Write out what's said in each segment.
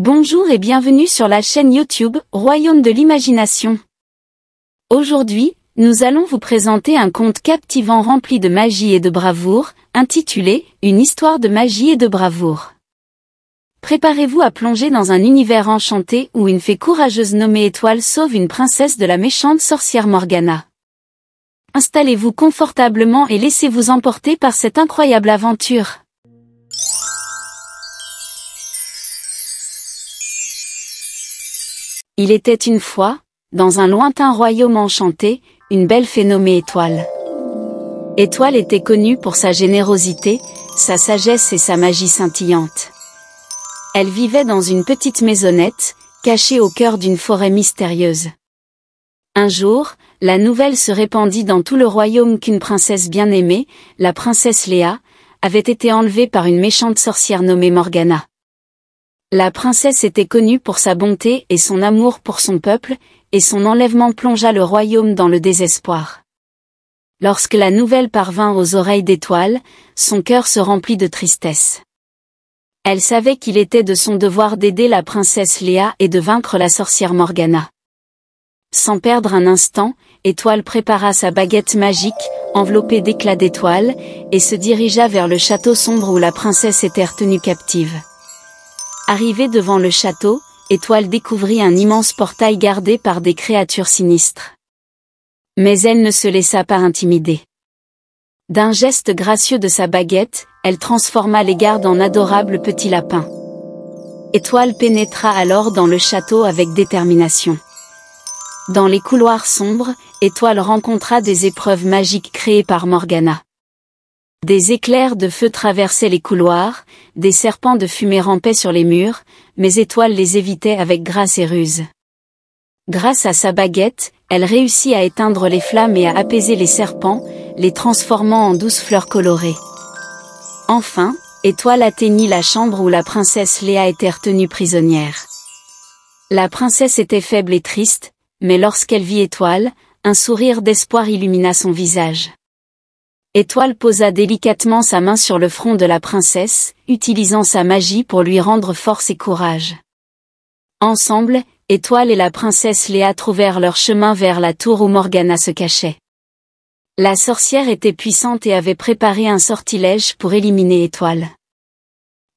Bonjour et bienvenue sur la chaîne YouTube Royaume de l'Imagination. Aujourd'hui, nous allons vous présenter un conte captivant rempli de magie et de bravoure, intitulé « Une histoire de magie et de bravoure ». Préparez-vous à plonger dans un univers enchanté où une fée courageuse nommée Étoile sauve une princesse de la méchante sorcière Morgana. Installez-vous confortablement et laissez-vous emporter par cette incroyable aventure. Il était une fois, dans un lointain royaume enchanté, une belle fée nommée Étoile. Étoile était connue pour sa générosité, sa sagesse et sa magie scintillante. Elle vivait dans une petite maisonnette, cachée au cœur d'une forêt mystérieuse. Un jour, la nouvelle se répandit dans tout le royaume qu'une princesse bien-aimée, la princesse Léa, avait été enlevée par une méchante sorcière nommée Morgana. La princesse était connue pour sa bonté et son amour pour son peuple, et son enlèvement plongea le royaume dans le désespoir. Lorsque la nouvelle parvint aux oreilles d'Étoile, son cœur se remplit de tristesse. Elle savait qu'il était de son devoir d'aider la princesse Léa et de vaincre la sorcière Morgana. Sans perdre un instant, Étoile prépara sa baguette magique, enveloppée d'éclats d'étoiles, et se dirigea vers le château sombre où la princesse était retenue captive. Arrivée devant le château, Étoile découvrit un immense portail gardé par des créatures sinistres. Mais elle ne se laissa pas intimider. D'un geste gracieux de sa baguette, elle transforma les gardes en adorables petits lapins. Étoile pénétra alors dans le château avec détermination. Dans les couloirs sombres, Étoile rencontra des épreuves magiques créées par Morgana. Des éclairs de feu traversaient les couloirs, des serpents de fumée rampaient sur les murs, mais Étoile les évitait avec grâce et ruse. Grâce à sa baguette, elle réussit à éteindre les flammes et à apaiser les serpents, les transformant en douces fleurs colorées. Enfin, Étoile atteignit la chambre où la princesse Léa était retenue prisonnière. La princesse était faible et triste, mais lorsqu'elle vit Étoile, un sourire d'espoir illumina son visage. Étoile posa délicatement sa main sur le front de la princesse, utilisant sa magie pour lui rendre force et courage. Ensemble, Étoile et la princesse Léa trouvèrent leur chemin vers la tour où Morgana se cachait. La sorcière était puissante et avait préparé un sortilège pour éliminer Étoile.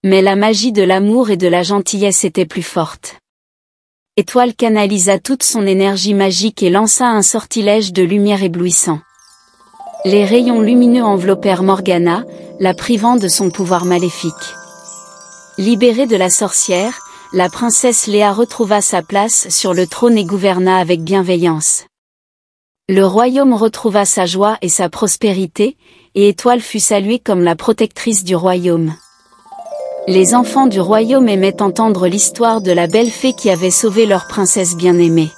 Mais la magie de l'amour et de la gentillesse était plus forte. Étoile canalisa toute son énergie magique et lança un sortilège de lumière éblouissant. Les rayons lumineux enveloppèrent Morgana, la privant de son pouvoir maléfique. Libérée de la sorcière, la princesse Léa retrouva sa place sur le trône et gouverna avec bienveillance. Le royaume retrouva sa joie et sa prospérité, et Étoile fut saluée comme la protectrice du royaume. Les enfants du royaume aimaient entendre l'histoire de la belle fée qui avait sauvé leur princesse bien-aimée.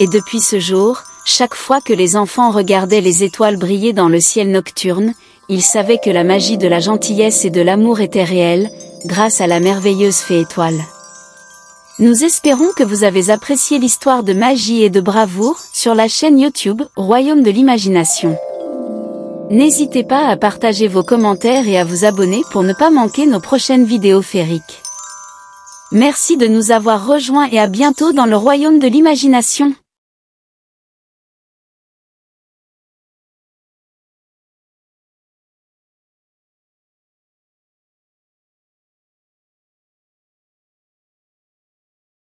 Et depuis ce jour, chaque fois que les enfants regardaient les étoiles briller dans le ciel nocturne, ils savaient que la magie de la gentillesse et de l'amour était réelle, grâce à la merveilleuse fée Étoile. Nous espérons que vous avez apprécié l'histoire de magie et de bravoure sur la chaîne YouTube Royaume de l'Imagination. N'hésitez pas à partager vos commentaires et à vous abonner pour ne pas manquer nos prochaines vidéos féeriques. Merci de nous avoir rejoints et à bientôt dans le Royaume de l'Imagination.